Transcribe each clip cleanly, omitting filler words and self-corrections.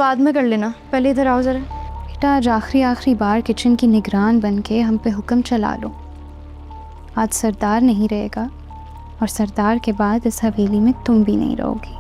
بعد میں کر لینا, پہلے ادھر آؤ ذرا. بیٹا آج آخری بار کچن کی نگران بن کے ہم پہ حکم چلا لو. آج سردار نہیں رہے گا, اور سردار کے بعد اس حویلی میں تم بھی نہیں رہو گی.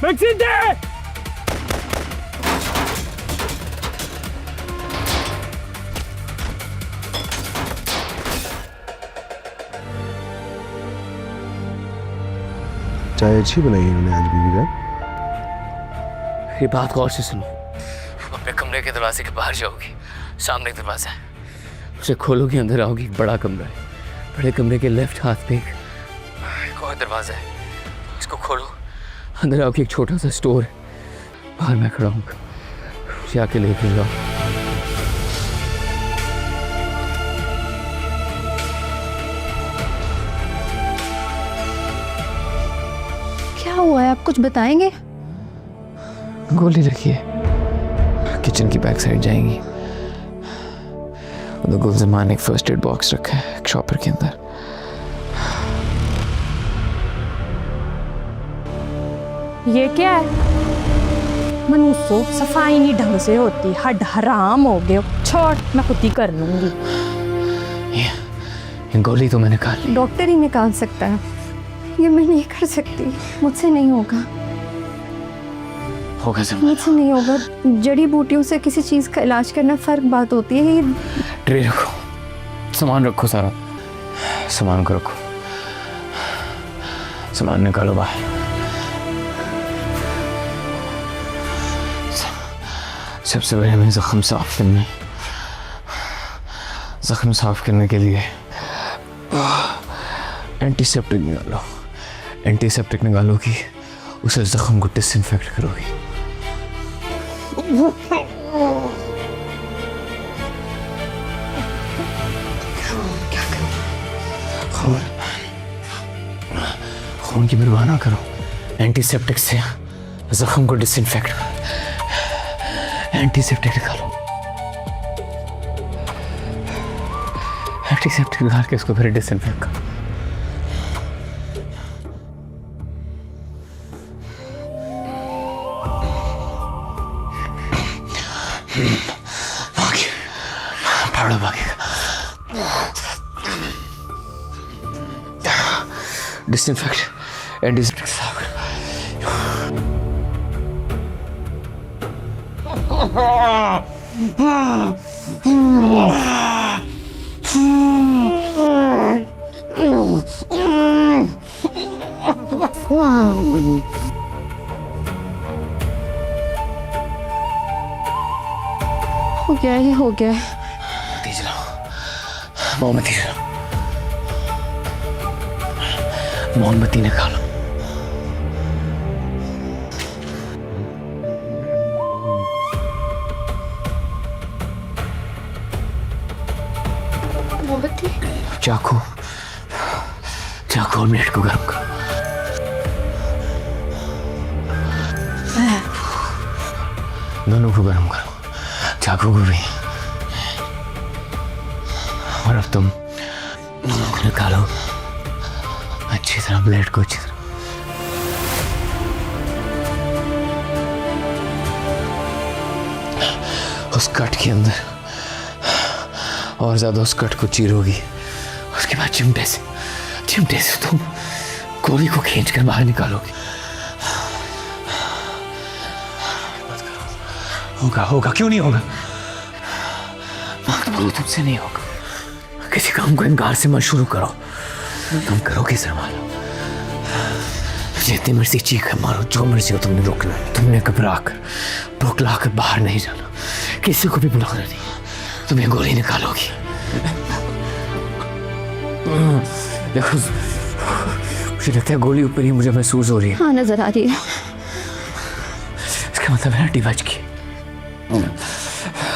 میکسی دے. چائے اچھی بنائی ہے انہوں نے آج بیوی جان. یہ بات غور سے سنو. اپنے کمرے کے دروازے کے باہر جاؤ گی, سامنے ایک دروازہ ہے, اسے کھولو گی, اندر آؤ گی. ایک بڑا کمرہ ہے, بڑے کمرے کے لیفٹ ہاتھ پہ ایک اور دروازہ ہے, اس کو کھولو, اندر آؤ گی. ایک چھوٹا سا اسٹور ہے, باہر میں کھڑا ہوں گا, اسے آ کے لے کے جاؤ. کیا ہوا ہے, آپ کچھ بتائیں گے؟ گولی رکھیے, کچن کی بیک سائڈ جائیں گی. ادھر گلزمان نے ایک فرسٹ ایڈ باکس رکھا ہے ایک شاپر کے اندر. یہ کیا ہے؟ منوسو صفائی نہیں ڈھنگ سے ہوتی, ہڈ حرام ہو گئے. چھوڑ, میں خود ہی کر لوں گی. یہ گولی تو میں نے نکال لی. ڈاکٹر ہی نکال سکتا ہے, یہ میں نہیں کر سکتی, مجھ سے نہیں ہوگا. ہوگا زمان, مجھ سے نہیں ہوگا. جڑی بوٹیوں سے کسی چیز کا علاج کرنا فرق بات ہوتی ہے. یہ ٹرے رکھو, سامان رکھو, سارا سامان کو رکھو, سامان نکالو باہر. سب سے پہلے ہمیں زخم صاف کرنے, زخم صاف کرنے کے لیے اینٹی سیپٹک نکالو. اینٹی سیپٹک نکالو گی, اسے زخم کو ڈس انفیکٹ کرو گی. خون کی پرواہ نہ کرو, اینٹی سیپٹک سے زخم کو ڈس انفیکٹ کرو. اینٹی سیپٹک نکالو, اینٹی سیپٹک نکال کے اس کو پھر ڈس انفیکٹ کرو. پھاڑو باقی ڈس انفیکٹ, اینٹی سیپٹک صاف کرو. ہو گیا, یہ ہو گیا. مومبتی جلاؤ, مومبتی جلاؤ, مومبتی نکالو. مومبتی, چاقو, چاقو اور بلیڈ کو گرم کرو. دونوں کو گرم کرو, چاقو کو بھی. اور اب تم دونوں کو نکالو اچھی طرح, بلیڈ کو اچھی طرح. اس کٹ کے اندر اور زیادہ اس کٹ کو چیرو گی. اس کے بعد چمٹے سے تم گولی کو کھینچ کر باہر نکالو گی. ہوگا, کیوں نہیں ہوگا؟ وقت بولو تم سے نہیں ہوگا. کسی کام کو انکار سے مت شروع کرو, تم کرو گے سرمانا. جتنی مرضی چیخ مارو, جو مرضی ہو, تم نے روکنا ہے. تم نے گھبرا کر بوکلا کر باہر نہیں جانا, کسی کو بھی بلانا نہیں. تمہیں گولی نکالو گی. دیکھو مجھے لگتا ہے گولی اوپر ہی مجھے محسوس ہو رہی ہے. ہاں نظر آ رہی ہے. اس کا مطلب ہے ہڈی بچ گئی.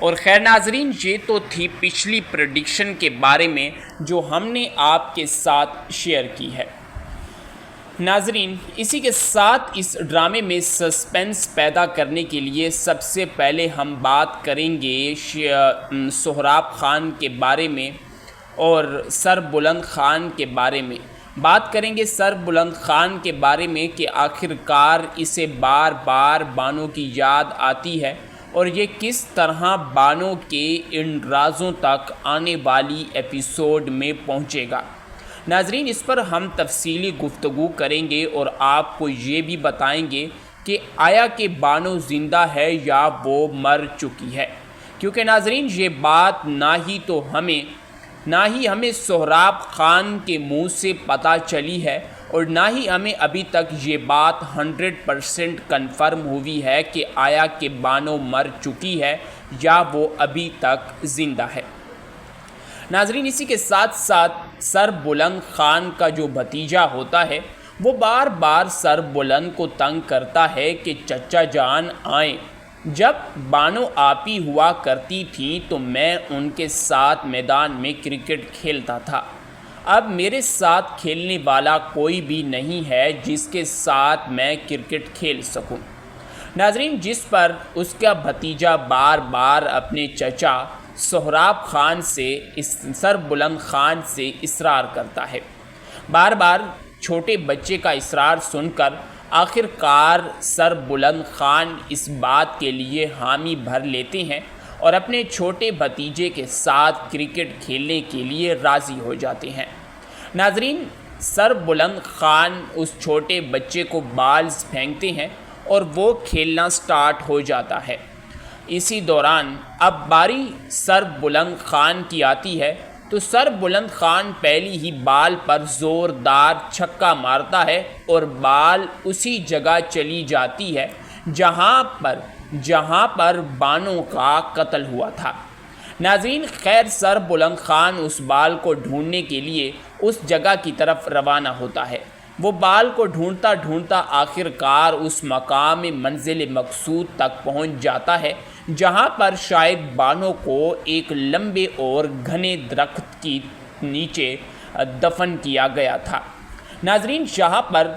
اور خیر ناظرین، یہ تو تھی پچھلی پریڈکشن کے بارے میں جو ہم نے آپ کے ساتھ شیئر کی ہے۔ ناظرین، اسی کے ساتھ اس ڈرامے میں سسپینس پیدا کرنے کے لیے سب سے پہلے ہم بات کریں گے سہراب خان کے بارے میں اور سربلند خان کے بارے میں۔ بات کریں گے سربلند خان کے بارے میں کہ آخر کار اسے بار بار بانو کی یاد آتی ہے اور یہ کس طرح بانو کے ان رازوں تک آنے والی ایپیسوڈ میں پہنچے گا۔ ناظرین، اس پر ہم تفصیلی گفتگو کریں گے اور آپ کو یہ بھی بتائیں گے کہ آیا کہ بانو زندہ ہے یا وہ مر چکی ہے، کیونکہ ناظرین یہ بات نہ ہی ہمیں سہراب خان کے منہ سے پتہ چلی ہے اور نہ ہی ہمیں ابھی تک یہ بات 100% کنفرم ہوئی ہے کہ آیا کہ بانو مر چکی ہے یا وہ ابھی تک زندہ ہے۔ ناظرین، اسی کے ساتھ ساتھ سربلند خان کا جو بھتیجا ہوتا ہے وہ بار بار سربلند کو تنگ کرتا ہے کہ چچا جان آئیں، جب بانو آپی ہوا کرتی تھی تو میں ان کے ساتھ میدان میں کرکٹ کھیلتا تھا، اب میرے ساتھ کھیلنے والا کوئی بھی نہیں ہے جس کے ساتھ میں کرکٹ کھیل سکوں۔ ناظرین، جس پر اس کا بھتیجا بار بار اپنے چچا سہراب خان سے سربلند خان سے اصرار کرتا ہے۔ بار بار چھوٹے بچے کا اصرار سن کر آخر کار سربلند خان اس بات کے لیے حامی بھر لیتے ہیں اور اپنے چھوٹے بھتیجے کے ساتھ کرکٹ کھیلنے کے لیے راضی ہو جاتے ہیں۔ ناظرین، سربلند خان اس چھوٹے بچے کو بالز پھینکتے ہیں اور وہ کھیلنا سٹارٹ ہو جاتا ہے۔ اسی دوران اب باری سربلند خان کی آتی ہے تو سربلند خان پہلی ہی بال پر زوردار چھکا مارتا ہے اور بال اسی جگہ چلی جاتی ہے جہاں پر بانو کا قتل ہوا تھا۔ ناظرین، خیر سربلند خان اس بال کو ڈھونڈنے کے لیے اس جگہ کی طرف روانہ ہوتا ہے۔ وہ بال کو ڈھونڈتا ڈھونڈتا آخر کار اس مقام منزل مقصود تک پہنچ جاتا ہے جہاں پر شاید بانو کو ایک لمبے اور گھنے درخت کی نیچے دفن کیا گیا تھا۔ ناظرین، جہاں پر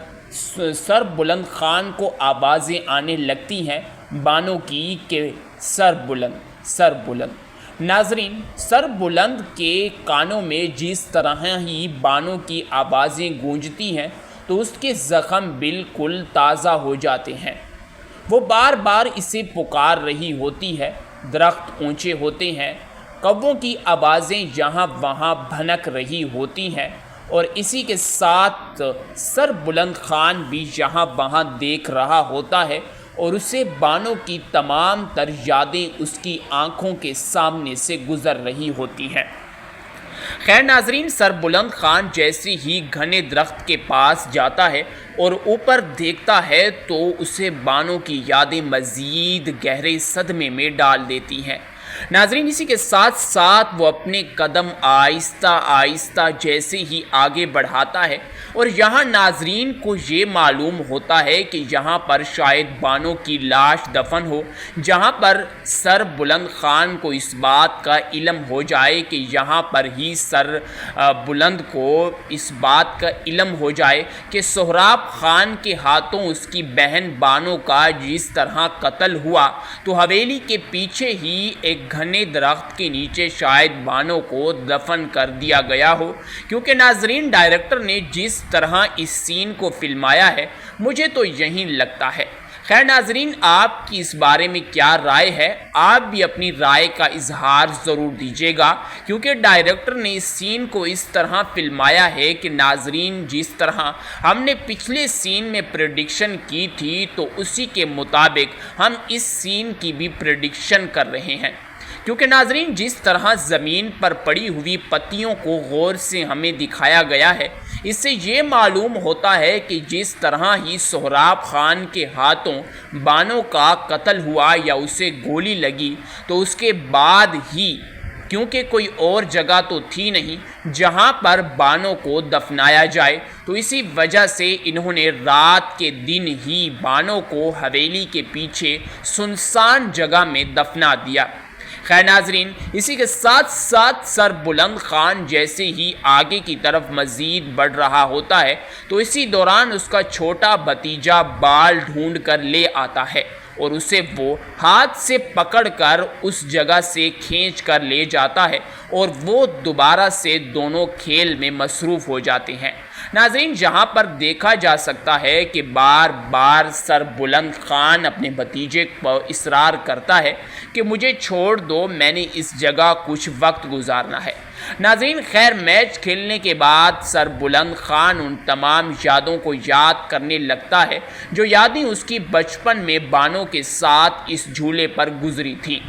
سربلند خان کو آوازیں آنے لگتی ہیں بانو کی کہ سربلند۔ ناظرین، سربلند کے کانوں میں جس طرح ہی بانو کی آوازیں گونجتی ہیں تو اس کے زخم بالکل تازہ ہو جاتے ہیں۔ وہ بار بار اسے پکار رہی ہوتی ہے، درخت اونچے ہوتے ہیں، کووں کی آوازیں یہاں وہاں بھنک رہی ہوتی ہیں اور اسی کے ساتھ سربلند خان بھی یہاں وہاں دیکھ رہا ہوتا ہے اور اسے بانو کی تمام تر یادیں اس کی آنکھوں کے سامنے سے گزر رہی ہوتی ہیں۔ خیر ناظرین، سربلند خان جیسے ہی گھنے درخت کے پاس جاتا ہے اور اوپر دیکھتا ہے تو اسے بانو کی یادیں مزید گہرے صدمے میں ڈال دیتی ہیں۔ ناظرین، اسی کے ساتھ ساتھ وہ اپنے قدم آہستہ آہستہ جیسے ہی آگے بڑھاتا ہے اور یہاں ناظرین کو یہ معلوم ہوتا ہے کہ یہاں پر شاید بانو کی لاش دفن ہو، جہاں پر سربلند خان کو اس بات کا علم ہو جائے کہ یہاں پر ہی سربلند کو اس بات کا علم ہو جائے کہ سہراب خان کے ہاتھوں اس کی بہن بانو کا جس طرح قتل ہوا تو حویلی کے پیچھے ہی ایک گھنے درخت کے نیچے شاید بانو کو دفن کر دیا گیا ہو، کیونکہ ناظرین ڈائریکٹر نے جس طرح اس سین کو فلمایا ہے مجھے تو یہی لگتا ہے۔ خیر ناظرین، آپ کی اس بارے میں کیا رائے ہے؟ آپ بھی اپنی رائے کا اظہار ضرور دیجیے گا، کیونکہ ڈائریکٹر نے اس سین کو اس طرح فلمایا ہے کہ ناظرین جس طرح ہم نے پچھلے سین میں پریڈکشن کی تھی تو اسی کے مطابق ہم اس سین کی بھی پریڈکشن کر رہے ہیں، کیونکہ ناظرین جس طرح زمین پر پڑی ہوئی پتیوں کو غور سے ہمیں دکھایا گیا ہے، اس سے یہ معلوم ہوتا ہے کہ جس طرح ہی سہراب خان کے ہاتھوں بانو کا قتل ہوا یا اسے گولی لگی تو اس کے بعد ہی، کیونکہ کوئی اور جگہ تو تھی نہیں جہاں پر بانو کو دفنایا جائے، تو اسی وجہ سے انہوں نے رات کے دن ہی بانو کو حویلی کے پیچھے سنسان جگہ میں دفنا دیا۔ خیر ناظرین، اسی کے ساتھ ساتھ سربلند خان جیسے ہی آگے کی طرف مزید بڑھ رہا ہوتا ہے تو اسی دوران اس کا چھوٹا بھتیجا بال ڈھونڈ کر لے آتا ہے اور اسے وہ ہاتھ سے پکڑ کر اس جگہ سے کھینچ کر لے جاتا ہے اور وہ دوبارہ سے دونوں کھیل میں مصروف ہو جاتے ہیں۔ ناظرین، جہاں پر دیکھا جا سکتا ہے کہ بار بار سربلند خان اپنے بھتیجے پر اصرار کرتا ہے کہ مجھے چھوڑ دو، میں نے اس جگہ کچھ وقت گزارنا ہے۔ ناظرین، خیر میچ کھیلنے کے بعد سربلند خان ان تمام یادوں کو یاد کرنے لگتا ہے جو یادیں اس کی بچپن میں بانو کے ساتھ اس جھولے پر گزری تھیں۔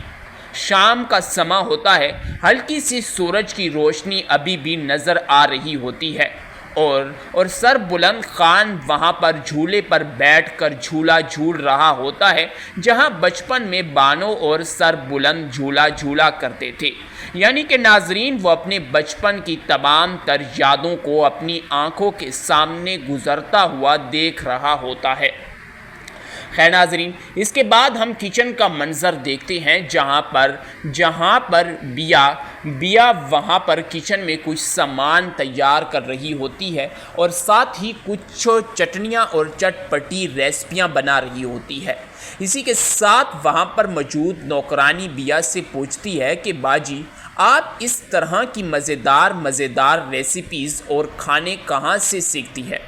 شام کا سماں ہوتا ہے، ہلکی سی سورج کی روشنی ابھی بھی نظر آ رہی ہوتی ہے اور سربلند خان وہاں پر جھولے پر بیٹھ کر جھولا جھول رہا ہوتا ہے جہاں بچپن میں بانو اور سربلند جھولا جھولا کرتے تھے۔ یعنی کہ ناظرین، وہ اپنے بچپن کی تمام تر یادوں کو اپنی آنکھوں کے سامنے گزرتا ہوا دیکھ رہا ہوتا ہے۔ خیر ناظرین، اس کے بعد ہم کچن کا منظر دیکھتے ہیں جہاں پر بیا وہاں پر کچن میں کچھ سامان تیار کر رہی ہوتی ہے اور ساتھ ہی کچھ چٹنیاں اور چٹپٹی ریسپیاں بنا رہی ہوتی ہے۔ اسی کے ساتھ وہاں پر موجود نوکرانی بیا سے پوچھتی ہے کہ باجی، آپ اس طرح کی مزیدار ریسیپیز اور کھانے کہاں سے سیکھتی ہے؟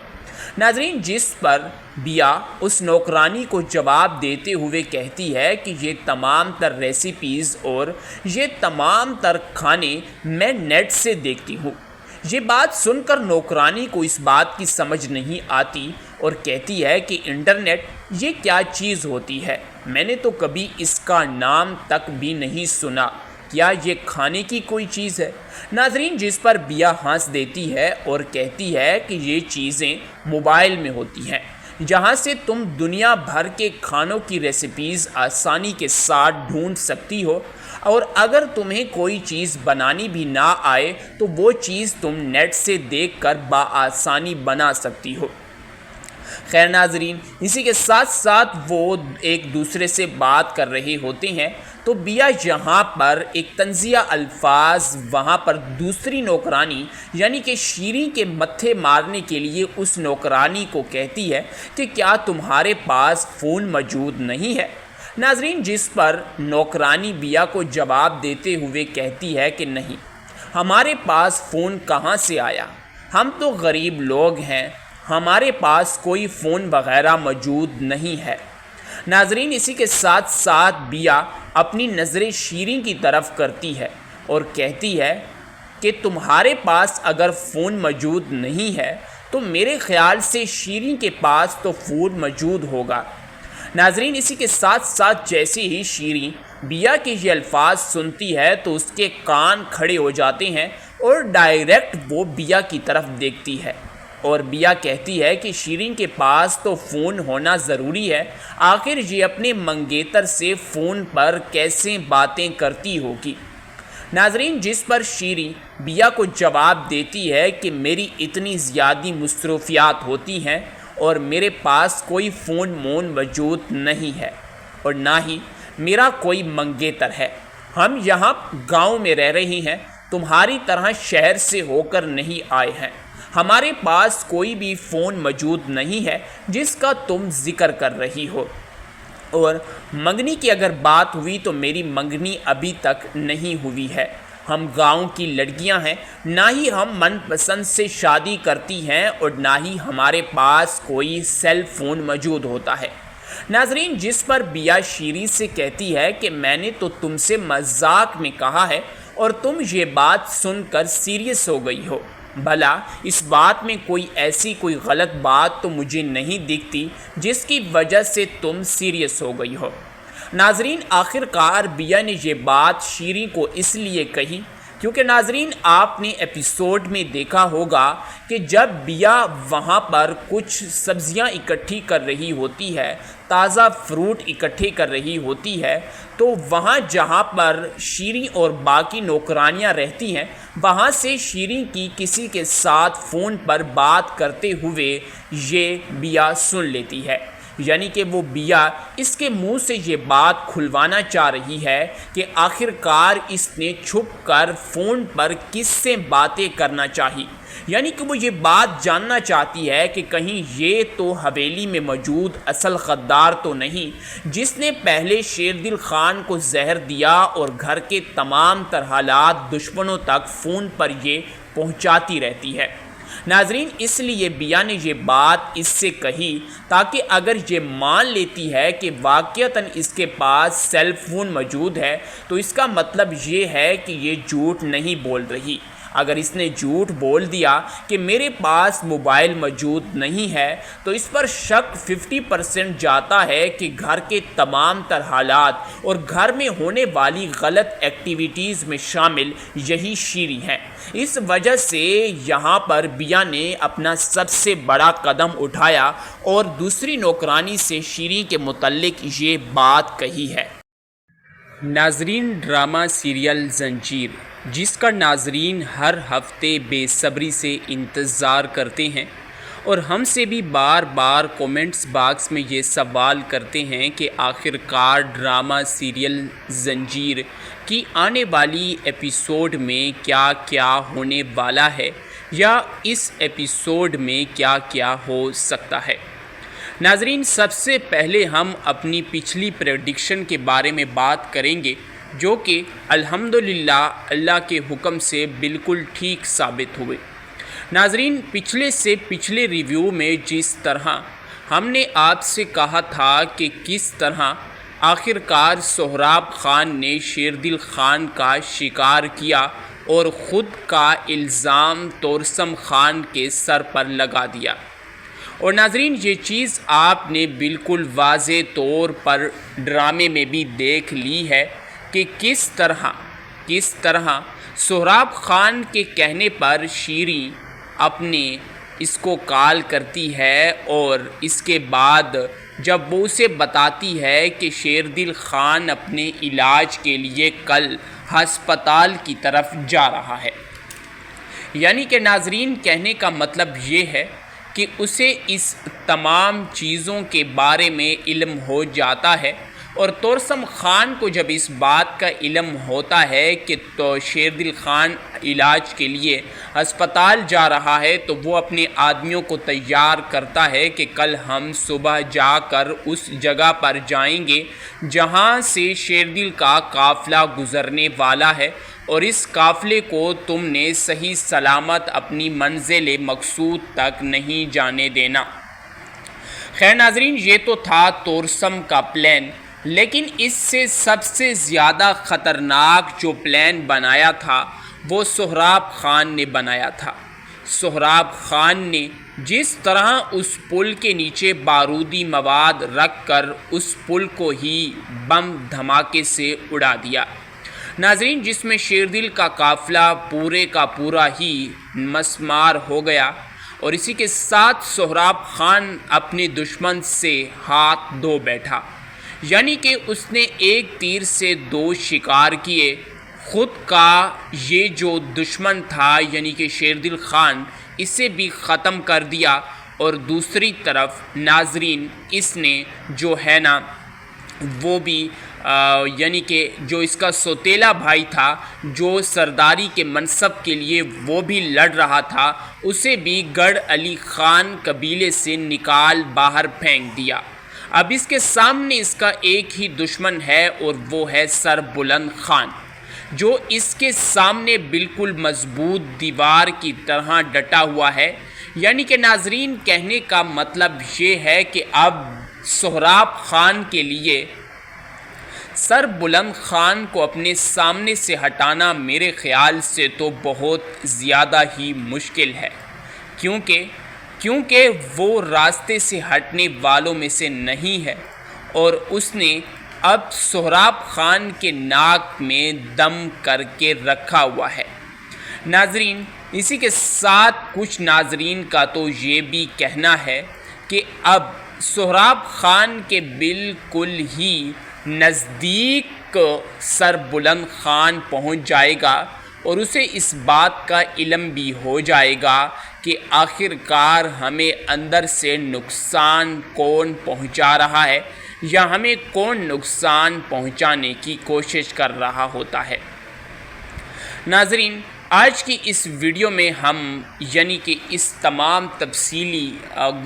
ناظرین، جس پر بیا اس نوکرانی کو جواب دیتے ہوئے کہتی ہے کہ یہ تمام تر ریسیپیز اور یہ تمام تر کھانے میں نیٹ سے دیکھتی ہوں۔ یہ بات سن کر نوکرانی کو اس بات کی سمجھ نہیں آتی اور کہتی ہے کہ انٹرنیٹ یہ کیا چیز ہوتی ہے؟ میں نے تو کبھی اس کا نام تک بھی نہیں سنا، کیا یہ کھانے کی کوئی چیز ہے؟ ناظرین، جس پر بیا ہنس دیتی ہے اور کہتی ہے کہ یہ چیزیں موبائل میں ہوتی ہیں جہاں سے تم دنیا بھر کے کھانوں کی ریسیپیز آسانی کے ساتھ ڈھونڈ سکتی ہو، اور اگر تمہیں کوئی چیز بنانی بھی نہ آئے تو وہ چیز تم نیٹ سے دیکھ کر بآسانی بنا سکتی ہو۔ خیر ناظرین، اسی کے ساتھ ساتھ وہ ایک دوسرے سے بات کر رہے ہوتے ہیں تو بیا یہاں پر ایک طنزیہ الفاظ وہاں پر دوسری نوکرانی یعنی کہ شیریں کے متھے مارنے کے لیے اس نوکرانی کو کہتی ہے کہ کیا تمہارے پاس فون موجود نہیں ہے؟ ناظرین، جس پر نوکرانی بیا کو جواب دیتے ہوئے کہتی ہے کہ نہیں، ہمارے پاس فون کہاں سے آیا، ہم تو غریب لوگ ہیں، ہمارے پاس کوئی فون وغیرہ موجود نہیں ہے۔ ناظرین، اسی کے ساتھ ساتھ بیا اپنی نظریں شیریں کی طرف کرتی ہے اور کہتی ہے کہ تمہارے پاس اگر فون موجود نہیں ہے تو میرے خیال سے شیریں کے پاس تو فون موجود ہوگا۔ ناظرین، اسی کے ساتھ ساتھ جیسے ہی شیریں بیا کے یہ الفاظ سنتی ہے تو اس کے کان کھڑے ہو جاتے ہیں اور ڈائریکٹ وہ بیا کی طرف دیکھتی ہے اور بیا کہتی ہے کہ شیریں کے پاس تو فون ہونا ضروری ہے، آخر یہ اپنے منگیتر سے فون پر کیسے باتیں کرتی ہوگی۔ ناظرین، جس پر شیریں بیا کو جواب دیتی ہے کہ میری اتنی زیادہ مصروفیات ہوتی ہیں اور میرے پاس کوئی فون موجود نہیں ہے اور نہ ہی میرا کوئی منگیتر ہے، ہم یہاں گاؤں میں رہ رہے ہیں، تمہاری طرح شہر سے ہو کر نہیں آئے ہیں، ہمارے پاس کوئی بھی فون موجود نہیں ہے جس کا تم ذکر کر رہی ہو، اور منگنی کی اگر بات ہوئی تو میری منگنی ابھی تک نہیں ہوئی ہے، ہم گاؤں کی لڑکیاں ہیں، نہ ہی ہم من پسند سے شادی کرتی ہیں اور نہ ہی ہمارے پاس کوئی سیل فون موجود ہوتا ہے۔ ناظرین، جس پر بیا شیریں سے کہتی ہے کہ میں نے تو تم سے مذاق میں کہا ہے اور تم یہ بات سن کر سیریس ہو گئی ہو، بھلا اس بات میں کوئی غلط بات تو مجھے نہیں دکھتی جس کی وجہ سے تم سیریس ہو گئی ہو۔ ناظرین، آخر کار بیا نے یہ بات شیریں کو اس لیے کہی کیونکہ ناظرین آپ نے ایپیسوڈ میں دیکھا ہوگا کہ جب بیا وہاں پر کچھ سبزیاں اکٹھی کر رہی ہوتی ہے، تازہ فروٹ اکٹھے کر رہی ہوتی ہے، تو وہاں جہاں پر شیریں اور باقی نوکرانیاں رہتی ہیں وہاں سے شیریں کی کسی کے ساتھ فون پر بات کرتے ہوئے یہ بیا سن لیتی ہے۔ یعنی کہ وہ بیا اس کے منہ سے یہ بات کھلوانا چاہ رہی ہے کہ آخر کار اس نے چھپ کر فون پر کس سے باتیں کرنا چاہی، یعنی کہ وہ یہ بات جاننا چاہتی ہے کہ کہیں یہ تو حویلی میں موجود اصل غدار تو نہیں جس نے پہلے شیردل خان کو زہر دیا اور گھر کے تمام تر حالات دشمنوں تک فون پر یہ پہنچاتی رہتی ہے۔ ناظرین، اس لیے بیا نے یہ بات اس سے کہی تاکہ اگر یہ مان لیتی ہے کہ واقعتاً اس کے پاس سیل فون موجود ہے تو اس کا مطلب یہ ہے کہ یہ جھوٹ نہیں بول رہی۔ اگر اس نے جھوٹ بول دیا کہ میرے پاس موبائل موجود نہیں ہے تو اس پر شک 50% جاتا ہے کہ گھر کے تمام تر حالات اور گھر میں ہونے والی غلط ایکٹیویٹیز میں شامل یہی شیریں ہیں۔ اس وجہ سے یہاں پر بیا نے اپنا سب سے بڑا قدم اٹھایا اور دوسری نوکرانی سے شیریں کے متعلق یہ بات کہی ہے۔ ناظرین، ڈرامہ سیریل زنجیر جس کا ناظرین ہر ہفتے بے صبری سے انتظار کرتے ہیں اور ہم سے بھی بار بار کومنٹس باکس میں یہ سوال کرتے ہیں کہ آخر کار ڈرامہ سیریل زنجیر کی آنے والی ایپیسوڈ میں کیا کیا ہونے والا ہے یا اس ایپیسوڈ میں کیا کیا ہو سکتا ہے۔ ناظرین، سب سے پہلے ہم اپنی پچھلی پریڈکشن کے بارے میں بات کریں گے جو کہ الحمدللہ اللہ کے حکم سے بالکل ٹھیک ثابت ہوئے۔ ناظرین، پچھلے ریویو میں جس طرح ہم نے آپ سے کہا تھا کہ کس طرح آخر کار سہراب خان نے شیردل خان کا شکار کیا اور خود کا الزام تورسم خان کے سر پر لگا دیا، اور ناظرین یہ چیز آپ نے بالکل واضح طور پر ڈرامے میں بھی دیکھ لی ہے کہ کس طرح سہراب خان کے کہنے پر شیریں اپنے اس کو کال کرتی ہے اور اس کے بعد جب وہ اسے بتاتی ہے کہ شیردل خان اپنے علاج کے لیے کل ہسپتال کی طرف جا رہا ہے، یعنی کہ ناظرین کہنے کا مطلب یہ ہے کہ اسے اس تمام چیزوں کے بارے میں علم ہو جاتا ہے، اور تورسم خان کو جب اس بات کا علم ہوتا ہے کہ تو شیردل خان علاج کے لیے ہسپتال جا رہا ہے تو وہ اپنے آدمیوں کو تیار کرتا ہے کہ کل ہم صبح جا کر اس جگہ پر جائیں گے جہاں سے شیردل کا قافلہ گزرنے والا ہے، اور اس قافلے کو تم نے صحیح سلامت اپنی منزل مقصود تک نہیں جانے دینا۔ خیر ناظرین، یہ تو تھا تورسم کا پلان، لیکن اس سے سب سے زیادہ خطرناک جو پلان بنایا تھا وہ سہراب خان نے بنایا تھا۔ سہراب خان نے جس طرح اس پل کے نیچے بارودی مواد رکھ کر اس پل کو ہی بم دھماکے سے اڑا دیا، ناظرین جس میں شیردل کا قافلہ پورے کا پورا ہی مسمار ہو گیا، اور اسی کے ساتھ سہراب خان اپنے دشمن سے ہاتھ دھو بیٹھا، یعنی کہ اس نے ایک تیر سے دو شکار کیے، خود کا یہ جو دشمن تھا یعنی کہ شیردل خان اسے بھی ختم کر دیا، اور دوسری طرف ناظرین اس نے جو ہے نا وہ بھی یعنی کہ جو اس کا سوتیلا بھائی تھا جو سرداری کے منصب کے لیے وہ بھی لڑ رہا تھا، اسے بھی گڑھ علی خان قبیلے سے نکال باہر پھینک دیا۔ اب اس کے سامنے اس کا ایک ہی دشمن ہے اور وہ ہے سر بلند خان، جو اس کے سامنے بالکل مضبوط دیوار کی طرح ڈٹا ہوا ہے۔ یعنی کہ ناظرین کہنے کا مطلب یہ ہے کہ اب سہراب خان کے لیے سر بلند خان کو اپنے سامنے سے ہٹانا میرے خیال سے تو بہت زیادہ ہی مشکل ہے، کیونکہ وہ راستے سے ہٹنے والوں میں سے نہیں ہے، اور اس نے اب سہراب خان کے ناک میں دم کر کے رکھا ہوا ہے۔ ناظرین اسی کے ساتھ کچھ ناظرین کا تو یہ بھی کہنا ہے کہ اب سہراب خان کے بالکل ہی نزدیک سر بلند خان پہنچ جائے گا، اور اسے اس بات کا علم بھی ہو جائے گا کہ آخر کار ہمیں اندر سے نقصان کون پہنچا رہا ہے یا ہمیں کون نقصان پہنچانے کی کوشش کر رہا ہوتا ہے۔ ناظرین، آج کی اس ویڈیو میں ہم یعنی کہ اس تمام تفصیلی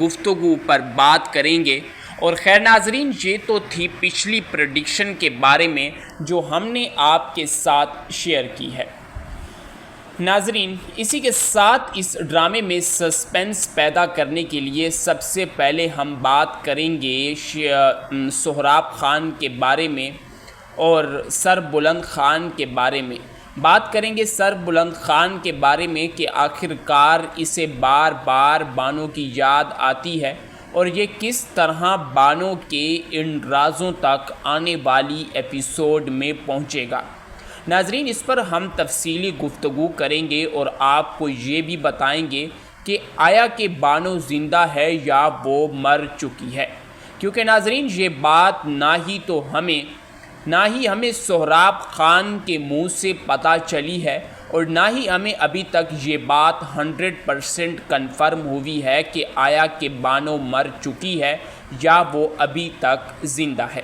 گفتگو پر بات کریں گے۔ اور خیر ناظرین، یہ تو تھی پچھلی پریڈکشن کے بارے میں جو ہم نے آپ کے ساتھ شیئر کی ہے۔ ناظرین، اسی کے ساتھ اس ڈرامے میں سسپینس پیدا کرنے کے لیے سب سے پہلے ہم بات کریں گے سہراب خان کے بارے میں اور سر بلند خان کے بارے میں۔ بات کریں گے سر بلند خان کے بارے میں کہ آخر کار اسے بار بار بانو کی یاد آتی ہے اور یہ کس طرح بانو کے ان رازوں تک آنے والی ایپیسوڈ میں پہنچے گا۔ ناظرین، اس پر ہم تفصیلی گفتگو کریں گے اور آپ کو یہ بھی بتائیں گے کہ آیا کہ بانو زندہ ہے یا وہ مر چکی ہے، کیونکہ ناظرین یہ بات نہ ہی ہمیں سہراب خان کے منہ سے پتہ چلی ہے اور نہ ہی ہمیں ابھی تک یہ بات 100% کنفرم ہوئی ہے کہ آیا کہ بانو مر چکی ہے یا وہ ابھی تک زندہ ہے۔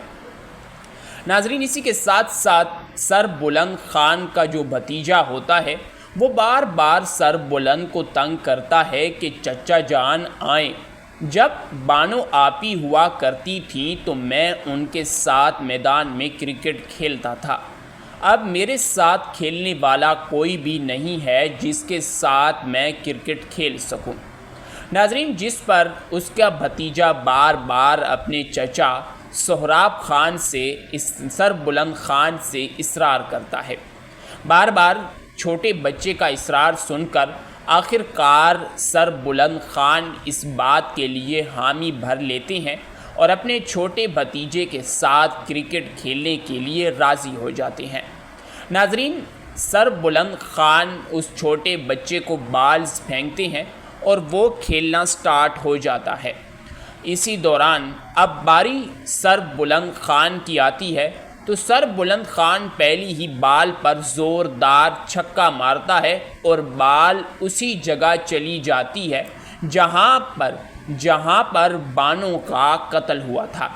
ناظرین، اسی کے ساتھ ساتھ سر بلند خان کا جو بھتیجا ہوتا ہے وہ بار بار سر بلند کو تنگ کرتا ہے کہ چچا جان آئیں۔ جب بانو آپی ہوا کرتی تھی تو میں ان کے ساتھ میدان میں کرکٹ کھیلتا تھا، اب میرے ساتھ کھیلنے والا کوئی بھی نہیں ہے جس کے ساتھ میں کرکٹ کھیل سکوں۔ ناظرین، جس پر اس کا بھتیجا بار بار اپنے چچا سہراب خان سے سر بلند خان سے اصرار کرتا ہے۔ بار بار چھوٹے بچے کا اصرار سن کر آخر کار سر بلند خان اس بات کے لیے حامی بھر لیتے ہیں اور اپنے چھوٹے بھتیجے کے ساتھ کرکٹ کھیلنے کے لیے راضی ہو جاتے ہیں۔ ناظرین، سر بلند خان اس چھوٹے بچے کو بالز پھینکتے ہیں اور وہ کھیلنا سٹارٹ ہو جاتا ہے۔ اسی دوران اب باری سر بلند خان کی آتی ہے تو سر بلند خان پہلی ہی بال پر زوردار چھکا مارتا ہے اور بال اسی جگہ چلی جاتی ہے جہاں پر بانو کا قتل ہوا تھا۔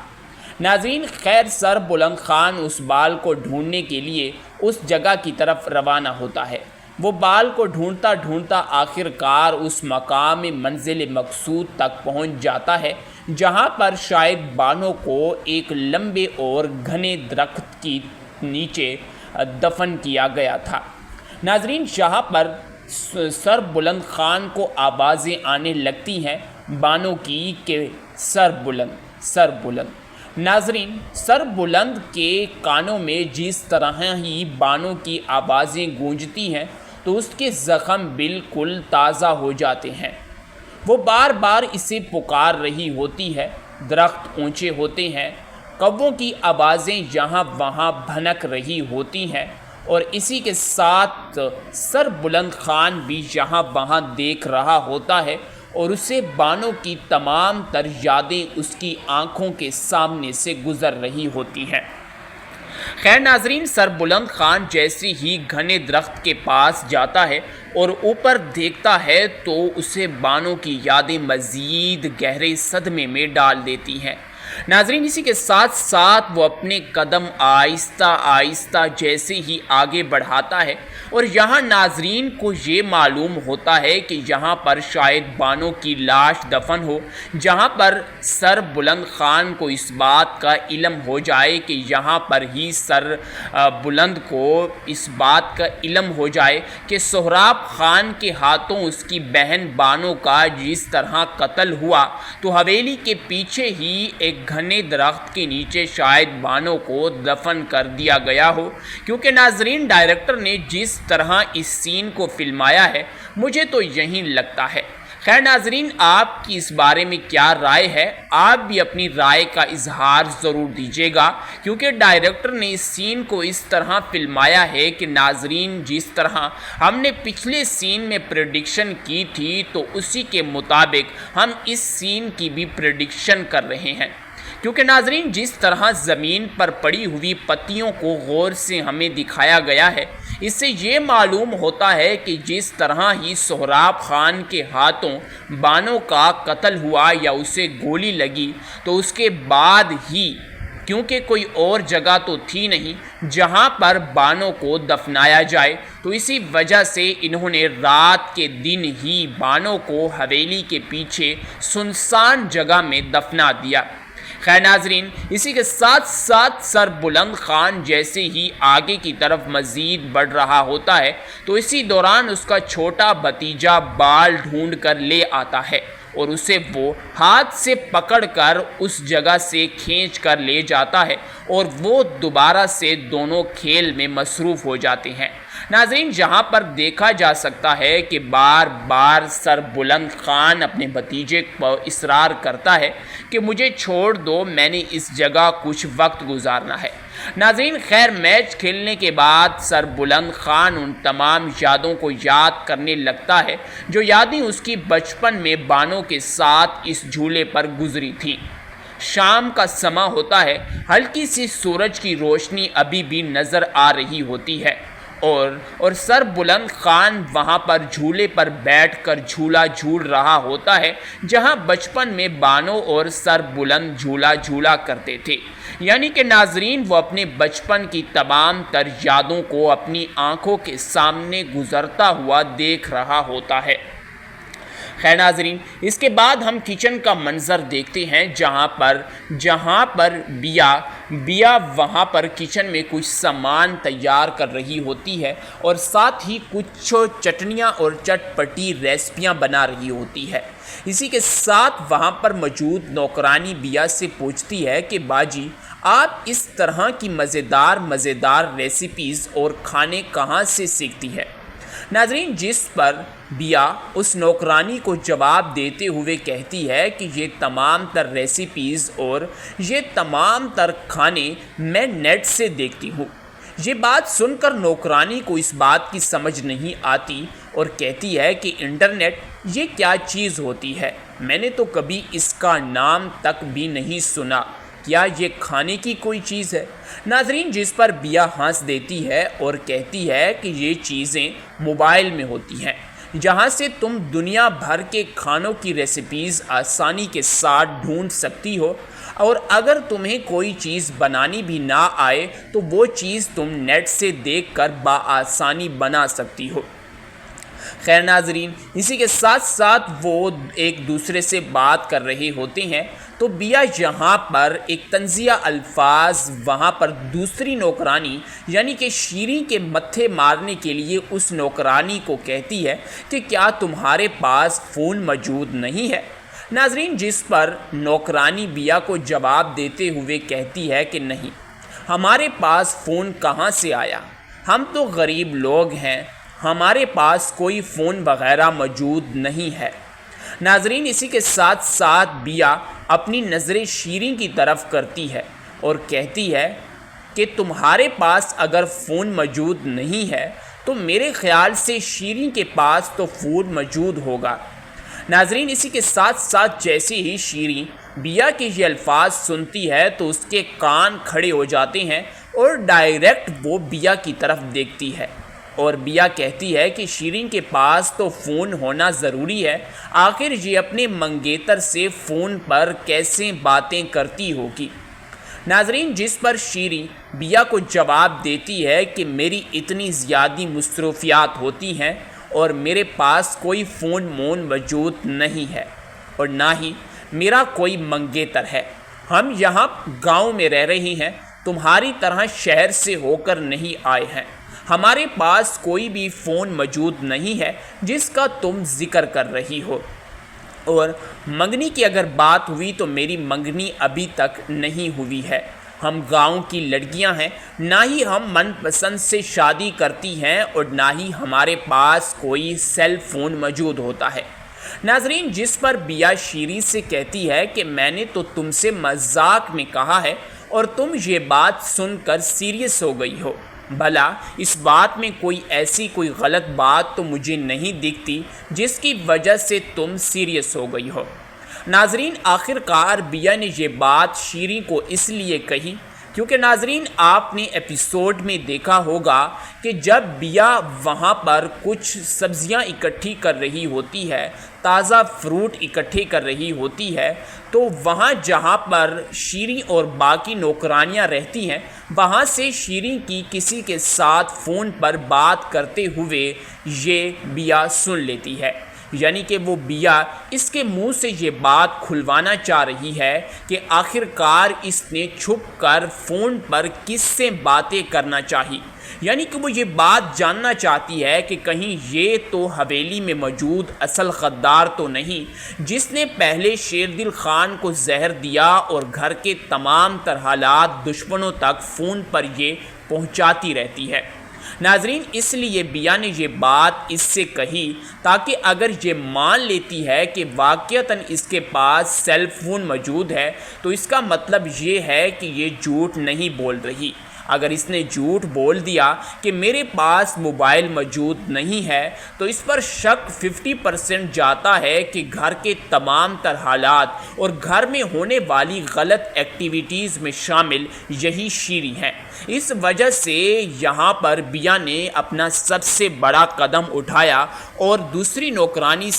ناظرین، خیر سر بلند خان اس بال کو ڈھونڈنے کے لیے اس جگہ کی طرف روانہ ہوتا ہے۔ وہ بال کو ڈھونڈتا ڈھونڈتا آخر کار اس مقام منزل مقصود تک پہنچ جاتا ہے جہاں پر شاید بانو کو ایک لمبے اور گھنے درخت کی نیچے دفن کیا گیا تھا۔ ناظرین، جہاں پر سر بلند خان کو آوازیں آنے لگتی ہیں بانو کی کہ سر بلند۔ ناظرین، سر بلند کے کانوں میں جس طرح ہی بانو کی آوازیں گونجتی ہیں تو اس کے زخم بالکل تازہ ہو جاتے ہیں۔ وہ بار بار اسے پکار رہی ہوتی ہے، درخت اونچے ہوتے ہیں، کووں کی آوازیں یہاں وہاں بھنک رہی ہوتی ہیں اور اسی کے ساتھ سر بلند خان بھی یہاں وہاں دیکھ رہا ہوتا ہے اور اسے بانو کی تمام تر یادیں اس کی آنکھوں کے سامنے سے گزر رہی ہوتی ہیں۔ خیر ناظرین، سر بلند خان جیسے ہی گھنے درخت کے پاس جاتا ہے اور اوپر دیکھتا ہے تو اسے بانو کی یادیں مزید گہرے صدمے میں ڈال دیتی ہیں۔ ناظرین، اسی کے ساتھ ساتھ وہ اپنے قدم آہستہ آہستہ جیسے ہی آگے بڑھاتا ہے اور یہاں ناظرین کو یہ معلوم ہوتا ہے کہ یہاں پر شاید بانو کی لاش دفن ہو، جہاں پر سر بلند خان کو اس بات کا علم ہو جائے کہ یہاں پر ہی سر بلند کو اس بات کا علم ہو جائے کہ سہراب خان کے ہاتھوں اس کی بہن بانو کا جس طرح قتل ہوا تو حویلی کے پیچھے ہی ایک گھنے درخت کے نیچے شاید بانو کو دفن کر دیا گیا ہو، کیونکہ ناظرین ڈائریکٹر نے جس طرح اس سین کو فلمایا ہے مجھے تو یہی لگتا ہے۔ خیر ناظرین، آپ کی اس بارے میں کیا رائے ہے؟ آپ بھی اپنی رائے کا اظہار ضرور دیجیے گا، کیونکہ ڈائریکٹر نے اس سین کو اس طرح فلمایا ہے کہ ناظرین جس طرح ہم نے پچھلے سین میں پریڈکشن کی تھی تو اسی کے مطابق ہم اس سین کی بھی پریڈکشن کر رہے ہیں، کیونکہ ناظرین جس طرح زمین پر پڑی ہوئی پتیوں کو غور سے ہمیں دکھایا گیا ہے اس سے یہ معلوم ہوتا ہے کہ جس طرح ہی سہراب خان کے ہاتھوں بانو کا قتل ہوا یا اسے گولی لگی تو اس کے بعد ہی، کیونکہ کوئی اور جگہ تو تھی نہیں جہاں پر بانو کو دفنایا جائے، تو اسی وجہ سے انہوں نے رات کے دن ہی بانو کو حویلی کے پیچھے سنسان جگہ میں دفنا دیا۔ خیر ناظرین، اسی کے ساتھ ساتھ سر بلند خان جیسے ہی آگے کی طرف مزید بڑھ رہا ہوتا ہے تو اسی دوران اس کا چھوٹا بھتیجا بال ڈھونڈ کر لے آتا ہے اور اسے وہ ہاتھ سے پکڑ کر اس جگہ سے کھینچ کر لے جاتا ہے اور وہ دوبارہ سے دونوں کھیل میں مصروف ہو جاتے ہیں۔ ناظرین، جہاں پر دیکھا جا سکتا ہے کہ بار بار سر بلند خان اپنے بھتیجے پر اصرار کرتا ہے کہ مجھے چھوڑ دو، میں نے اس جگہ کچھ وقت گزارنا ہے۔ ناظرین، خیر میچ کھیلنے کے بعد سر بلند خان ان تمام یادوں کو یاد کرنے لگتا ہے جو یادیں اس کی بچپن میں بانو کے ساتھ اس جھولے پر گزری تھیں۔ شام کا سماں ہوتا ہے، ہلکی سی سورج کی روشنی ابھی بھی نظر آ رہی ہوتی ہے اور سر بلند خان وہاں پر جھولے پر بیٹھ کر جھولا جھول رہا ہوتا ہے جہاں بچپن میں بانو اور سر بلند جھولا جھولا کرتے تھے۔ یعنی کہ ناظرین، وہ اپنے بچپن کی تمام تر یادوں کو اپنی آنکھوں کے سامنے گزرتا ہوا دیکھ رہا ہوتا ہے۔ خیر ناظرین، اس کے بعد ہم کچن کا منظر دیکھتے ہیں جہاں پر بیا وہاں پر کچن میں کچھ سامان تیار کر رہی ہوتی ہے اور ساتھ ہی کچھ چٹنیاں اور چٹپٹی ریسپیاں بنا رہی ہوتی ہے۔ اسی کے ساتھ وہاں پر موجود نوکرانی بیا سے پوچھتی ہے کہ باجی، آپ اس طرح کی مزیدار ریسیپیز اور کھانے کہاں سے سیکھتی ہے؟ ناظرین، جس پر بیا اس نوکرانی کو جواب دیتے ہوئے کہتی ہے کہ یہ تمام تر ریسیپیز اور یہ تمام تر کھانے میں نیٹ سے دیکھتی ہوں۔ یہ بات سن کر نوکرانی کو اس بات کی سمجھ نہیں آتی اور کہتی ہے کہ انٹرنیٹ یہ کیا چیز ہوتی ہے؟ میں نے تو کبھی اس کا نام تک بھی نہیں سنا، کیا یہ کھانے کی کوئی چیز ہے؟ ناظرین، جس پر بیا ہنس دیتی ہے اور کہتی ہے کہ یہ چیزیں موبائل میں ہوتی ہیں جہاں سے تم دنیا بھر کے کھانوں کی ریسیپیز آسانی کے ساتھ ڈھونڈ سکتی ہو، اور اگر تمہیں کوئی چیز بنانی بھی نہ آئے تو وہ چیز تم نیٹ سے دیکھ کر بآسانی بنا سکتی ہو۔ خیر ناظرین، اسی کے ساتھ ساتھ وہ ایک دوسرے سے بات کر رہے ہوتے ہیں تو بیا یہاں پر ایک طنزیہ الفاظ وہاں پر دوسری نوکرانی یعنی کہ شیریں کے متھے مارنے کے لیے اس نوکرانی کو کہتی ہے کہ کیا تمہارے پاس فون موجود نہیں ہے؟ ناظرین، جس پر نوکرانی بیا کو جواب دیتے ہوئے کہتی ہے کہ نہیں، ہمارے پاس فون کہاں سے آیا، ہم تو غریب لوگ ہیں، ہمارے پاس کوئی فون وغیرہ موجود نہیں ہے۔ ناظرین، اسی کے ساتھ ساتھ بیا اپنی نظریں شیریں کی طرف کرتی ہے اور کہتی ہے کہ تمہارے پاس اگر فون موجود نہیں ہے تو میرے خیال سے شیریں کے پاس تو فون موجود ہوگا۔ ناظرین، اسی کے ساتھ ساتھ جیسے ہی شیریں بیا کے یہ الفاظ سنتی ہے تو اس کے کان کھڑے ہو جاتے ہیں اور ڈائریکٹ وہ بیا کی طرف دیکھتی ہے اور بیا کہتی ہے کہ شیریں کے پاس تو فون ہونا ضروری ہے، آخر یہ اپنے منگیتر سے فون پر کیسے باتیں کرتی ہوگی۔ ناظرین، جس پر شیریں بیا کو جواب دیتی ہے کہ میری اتنی زیادہ مصروفیات ہوتی ہیں اور میرے پاس کوئی فون موجود نہیں ہے اور نہ ہی میرا کوئی منگیتر ہے، ہم یہاں گاؤں میں رہ رہے ہیں، تمہاری طرح شہر سے ہو کر نہیں آئے ہیں، ہمارے پاس کوئی بھی فون موجود نہیں ہے جس کا تم ذکر کر رہی ہو، اور منگنی کی اگر بات ہوئی تو میری منگنی ابھی تک نہیں ہوئی ہے، ہم گاؤں کی لڑکیاں ہیں، نہ ہی ہم من پسند سے شادی کرتی ہیں اور نہ ہی ہمارے پاس کوئی سیل فون موجود ہوتا ہے۔ ناظرین، جس پر بیا شیریں سے کہتی ہے کہ میں نے تو تم سے مذاق میں کہا ہے اور تم یہ بات سن کر سیریس ہو گئی ہو، بھلا اس بات میں کوئی غلط بات تو مجھے نہیں دکھتی جس کی وجہ سے تم سیریس ہو گئی ہو۔ ناظرین، آخر کار بیا نے یہ بات شیریں کو اس لیے کہی کیونکہ ناظرین آپ نے ایپیسوڈ میں دیکھا ہوگا کہ جب بیا وہاں پر کچھ سبزیاں اکٹھی کر رہی ہوتی ہے، تازہ فروٹ اکٹھے کر رہی ہوتی ہے، تو وہاں جہاں پر شیریں اور باقی نوکرانیاں رہتی ہیں وہاں سے شیریں کی کسی کے ساتھ فون پر بات کرتے ہوئے یہ بیا سن لیتی ہے، یعنی کہ وہ بیا اس کے منہ سے یہ بات کھلوانا چاہ رہی ہے کہ آخر کار اس نے چھپ کر فون پر کس سے باتیں کرنا چاہی، یعنی کہ وہ یہ بات جاننا چاہتی ہے کہ کہیں یہ تو حویلی میں موجود اصل غدار تو نہیں جس نے پہلے شیر دل خان کو زہر دیا اور گھر کے تمام تر حالات دشمنوں تک فون پر یہ پہنچاتی رہتی ہے۔ ناظرین اس لیے بیا نے یہ بات اس سے کہی تاکہ اگر یہ مان لیتی ہے کہ واقعتاً اس کے پاس سیل فون موجود ہے تو اس کا مطلب یہ ہے کہ یہ جھوٹ نہیں بول رہی۔ اگر اس نے جھوٹ بول دیا کہ میرے پاس موبائل موجود نہیں ہے تو اس پر شک 50% جاتا ہے کہ گھر کے تمام تر حالات اور گھر میں ہونے والی غلط ایکٹیویٹیز میں شامل یہی شیریں ہیں۔ اس وجہ سے یہاں پر بیا نے اپنا سب سے بڑا قدم اٹھایا اور دوسری نوکرانی